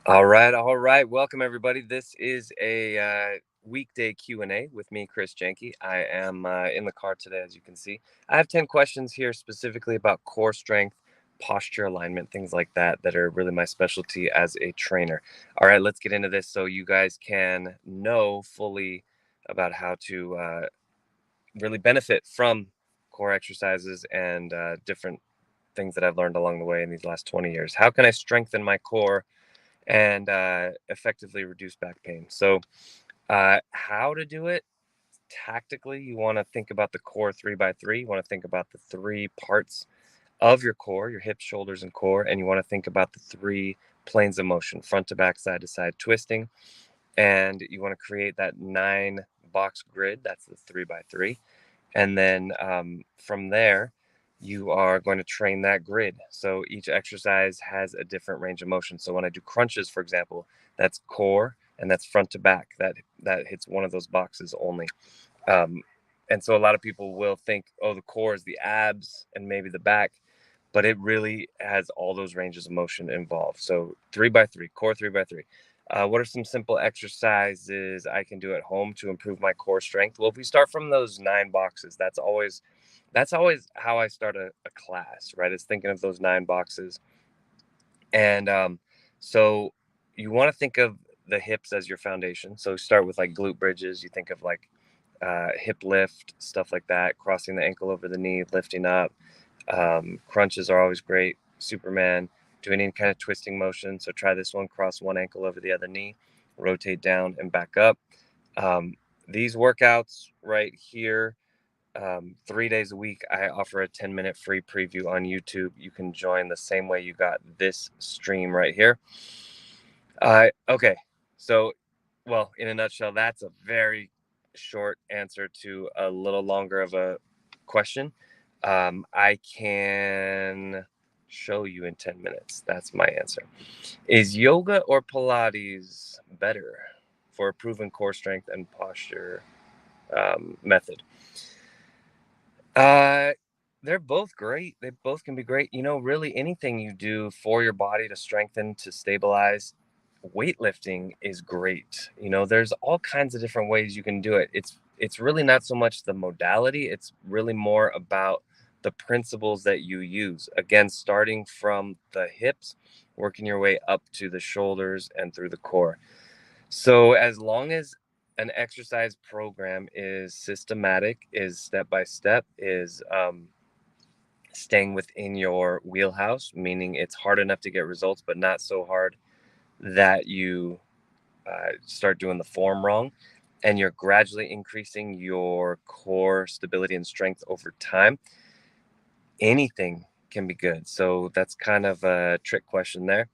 All right, all right. Welcome everybody. This is a weekday Q&A with me, Chris Jenke. I am in the car today, as you can see. I have 10 questions here specifically about core strength, posture alignment, things like that are really my specialty as a trainer. All right, let's get into this so you guys can know fully about how to really benefit from core exercises and different things that I've learned along the way in these last 20 years. How can I strengthen my core and effectively reduce back pain? So, how to do it tactically, you want to think about the core 3x3. You want to think about the three parts of your core, your hips, shoulders, and core. And you want to think about the three planes of motion, front to back, side to side twisting. And you want to create that 9 box grid. That's the 3x3. And then from there, you are going to train that grid. So each exercise has a different range of motion. So when I do crunches, for example, that's core and that's front to back. That hits one of those boxes only. Um, and so a lot of people will think, oh, the core is the abs and maybe the back, but it really has all those ranges of motion involved. So 3x3, core 3x3. What are some simple exercises I can do at home to improve my core strength? Well, if we start from those 9 boxes, that's always how I start a class, right? Is thinking of those 9 boxes. And so you want to think of the hips as your foundation. So start with like glute bridges. You think of like hip lift, stuff like that, crossing the ankle over the knee, lifting up. Crunches are always great. Superman, doing any kind of twisting motion. So try this one, cross one ankle over the other knee, rotate down and back up. Um, these workouts right here, 3 days a week, I offer a 10-minute free preview on YouTube. You can join the same way you got this stream right here. Okay, so, well, in a nutshell, that's a very short answer to a little longer of a question. I can show you in 10 minutes. That's my answer. Is yoga or Pilates better for a proven core strength and posture method? Uh, they're both great. They both can be great. Really anything you do for your body to strengthen, to stabilize, weightlifting is great. There's all kinds of different ways you can do it. It's really not so much the modality, it's really more about the principles that you use. Again, starting from the hips, working your way up to the shoulders and through the core. So as long as an exercise program is systematic, is step by step, is staying within your wheelhouse, meaning it's hard enough to get results, but not so hard that you start doing the form wrong, and you're gradually increasing your core stability and strength over time, anything can be good. So that's kind of a trick question there.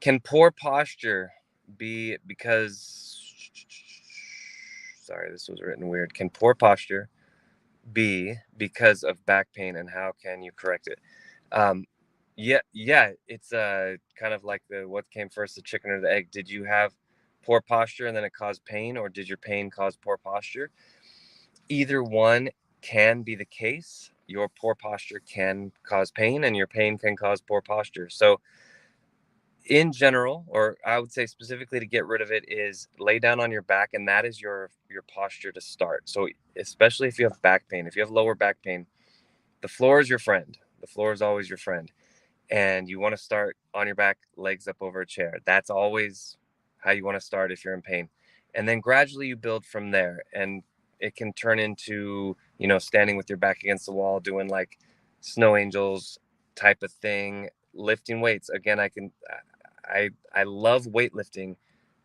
Can poor posture be because, sorry, this was written weird. Can poor posture be because of back pain, and how can you correct it? Um, yeah, it's kind of like the what came first, the chicken or the egg. Did you have poor posture and then it caused pain, or did your pain cause poor posture? Either one can be the case. Your poor posture can cause pain, and your pain can cause poor posture. So in general, or I would say specifically to get rid of it, is lay down on your back, and that is your posture to start. So especially if you have back pain, if you have lower back pain, the floor is your friend. The floor is always your friend. And you want to start on your back, legs up over a chair. That's always how you want to start if you're in pain. And then gradually you build from there. And it can turn into, standing with your back against the wall, doing like snow angels type of thing, lifting weights. Again, I love weightlifting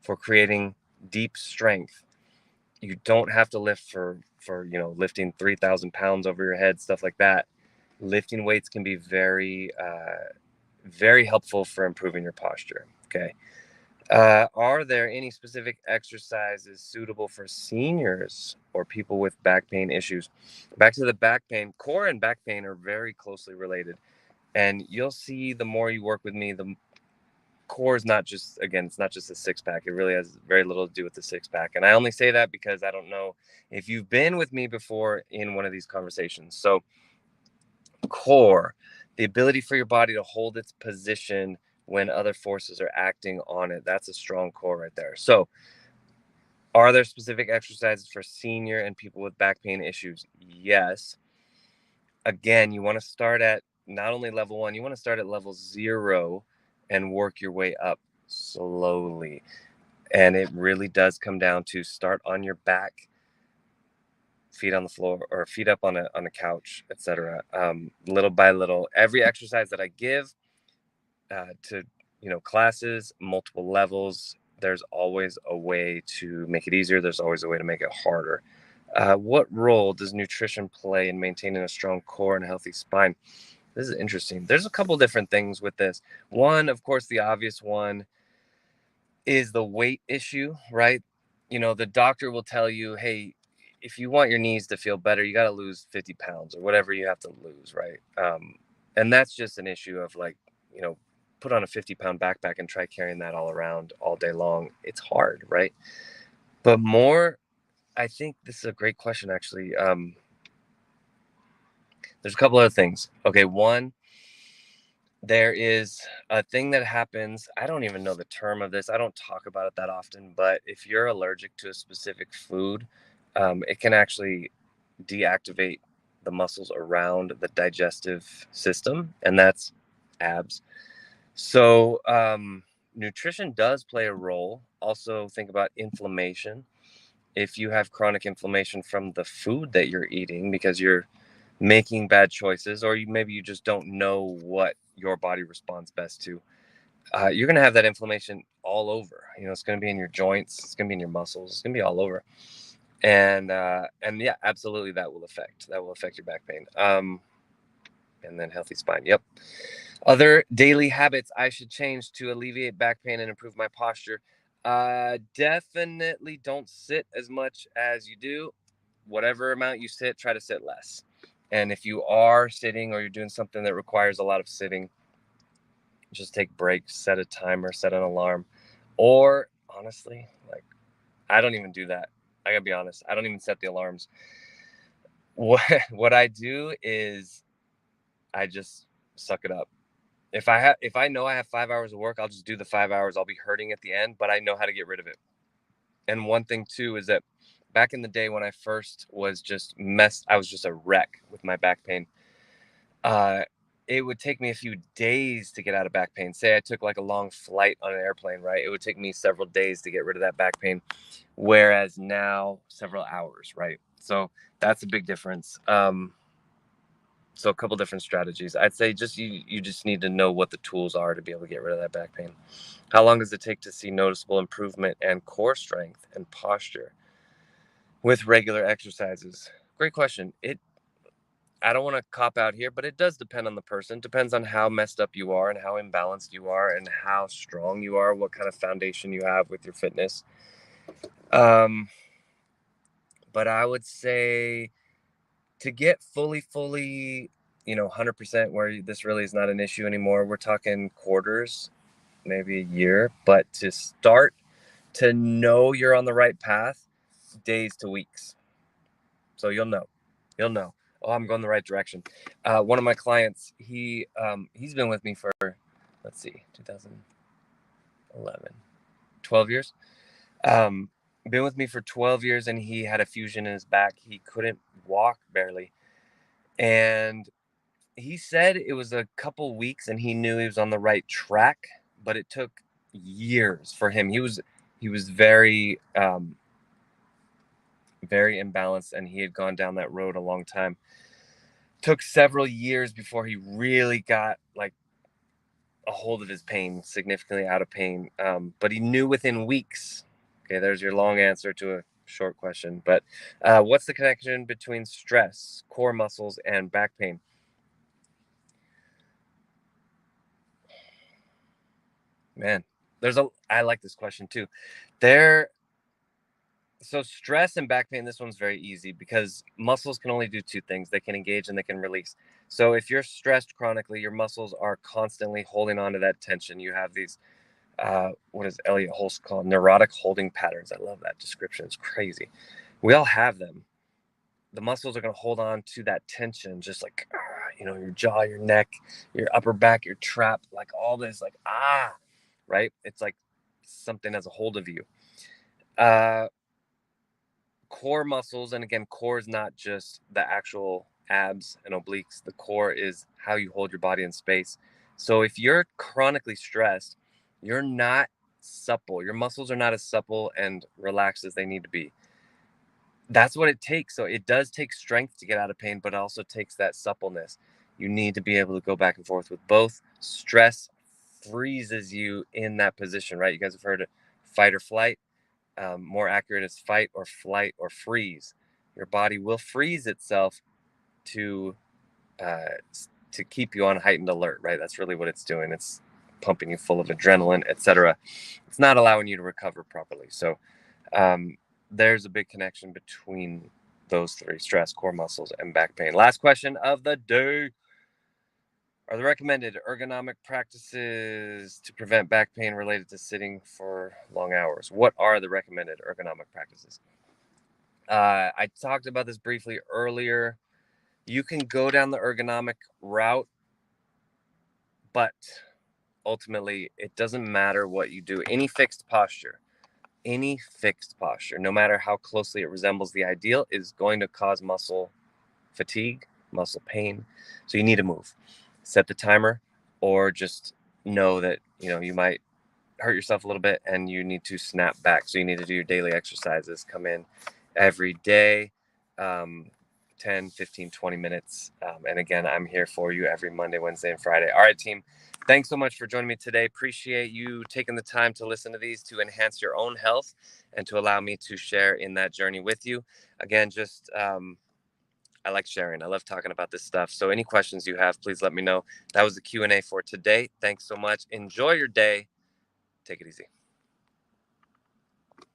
for creating deep strength. You don't have to lift for lifting 3,000 pounds over your head, stuff like that. Lifting weights can be very very helpful for improving your posture. Okay. Are there any specific exercises suitable for seniors or people with back pain issues? Back to the back pain, core and back pain are very closely related. And you'll see the more you work with me, the core is not just, again, it's not just a six pack. It really has very little to do with the six pack. And I only say that because I don't know if you've been with me before in one of these conversations. So core, the ability for your body to hold its position when other forces are acting on it. That's a strong core right there. So, are there specific exercises for senior and people with back pain issues? Yes. Again, you want to start at not only level 1, you want to start at level 0 and work your way up slowly. And it really does come down to start on your back, feet on the floor or feet up on a couch, etc. Little by little. Every exercise that I give to classes, multiple levels, there's always a way to make it easier. There's always a way to make it harder. What role does nutrition play in maintaining a strong core and a healthy spine? This is interesting. There's a couple different things with this. One, of course, the obvious one is the weight issue, right? The doctor will tell you, hey, if you want your knees to feel better, you got to lose 50 pounds or whatever you have to lose, right? And that's just an issue of like, put on a 50-pound backpack and try carrying that all around all day long. It's hard, right? But more, I think this is a great question, actually. There's a couple other things. Okay, one, there is a thing that happens. I don't even know the term of this. I don't talk about it that often, but if you're allergic to a specific food, it can actually deactivate the muscles around the digestive system, and that's abs. So, nutrition does play a role. Also, think about inflammation. If you have chronic inflammation from the food that you're eating because you're making bad choices, or maybe you just don't know what your body responds best to, you're going to have that inflammation all over. It's going to be in your joints, it's going to be in your muscles, it's going to be all over. And yeah, absolutely, that will affect your back pain. And then healthy spine. Yep. Other daily habits I should change to alleviate back pain and improve my posture. Definitely don't sit as much as you do. Whatever amount you sit, try to sit less. And if you are sitting or you're doing something that requires a lot of sitting, just take breaks, set a timer, set an alarm. Or honestly, like, I don't even do that. I gotta be honest. I don't even set the alarms. What I do is I just suck it up. If I know I have 5 hours of work, I'll just do the 5 hours. I'll be hurting at the end, but I know how to get rid of it. And one thing too is that back in the day when I first was I was just a wreck with my back pain. It would take me a few days to get out of back pain. Say I took like a long flight on an airplane, right? It would take me several days to get rid of that back pain, whereas now several hours, right? So that's a big difference. So a couple different strategies. I'd say you just need to know what the tools are to be able to get rid of that back pain. How long does it take to see noticeable improvement and core strength and posture with regular exercises? Great question. I don't want to cop out here, but it does depend on the person. It depends on how messed up you are and how imbalanced you are and how strong you are, what kind of foundation you have with your fitness. But I would say to get fully, 100% where this really is not an issue anymore, we're talking quarters, maybe a year. But to start to know you're on the right path, days to weeks. So you'll know. Oh, I'm going the right direction. One of my clients, he's been with me for, let's see, 2011, 12 years. Been with me for 12 years, and he had a fusion in his back. He couldn't walk barely. And he said it was a couple weeks and he knew he was on the right track, but it took years for him. He was very very imbalanced, and he had gone down that road a long time. Took several years before he really got like a hold of his pain, significantly out of pain. But he knew within weeks. Okay, there's your long answer to a short question. But what's the connection between stress, core muscles, and back pain? Man, I like this question too. So stress and back pain, this one's very easy because muscles can only do two things. They can engage and they can release. So if you're stressed chronically, your muscles are constantly holding on to that tension. You have these, what does Elliot Holst call neurotic holding patterns? I love that description. It's crazy. We all have them. The muscles are going to hold on to that tension, just like, your jaw, your neck, your upper back, your trap, like all this, like, right? It's like something has a hold of you. Uh, Core muscles, and again, core is not just the actual abs and obliques. The core is how you hold your body in space. So if you're chronically stressed, you're not supple. Your muscles are not as supple and relaxed as they need to be. That's what it takes. So it does take strength to get out of pain, but it also takes that suppleness. You need to be able to go back and forth with both. Stress freezes you in that position, right? You guys have heard of fight or flight. More accurate is fight or flight or freeze. Your body will freeze itself to keep you on heightened alert, right? That's really what it's doing. It's pumping you full of adrenaline, etc. It's not allowing you to recover properly. So um, there's a big connection between those three: stress, core muscles, and back pain. Last question of the day. Are the recommended ergonomic practices to prevent back pain related to sitting for long hours? What are the recommended ergonomic practices? I talked about this briefly earlier. You can go down the ergonomic route, but ultimately, it doesn't matter what you do. Any fixed posture, no matter how closely it resembles the ideal, is going to cause muscle fatigue, muscle pain. So you need to move. Set the timer, or just know that you might hurt yourself a little bit and you need to snap back. So you need to do your daily exercises, come in every day, um, 10, 15, 20 minutes. And again, I'm here for you every Monday, Wednesday, and Friday. All right, team. Thanks so much for joining me today. Appreciate you taking the time to listen to these to enhance your own health and to allow me to share in that journey with you. Again, just I like sharing. I love talking about this stuff. So any questions you have, please let me know. That was the Q&A for today. Thanks so much. Enjoy your day. Take it easy.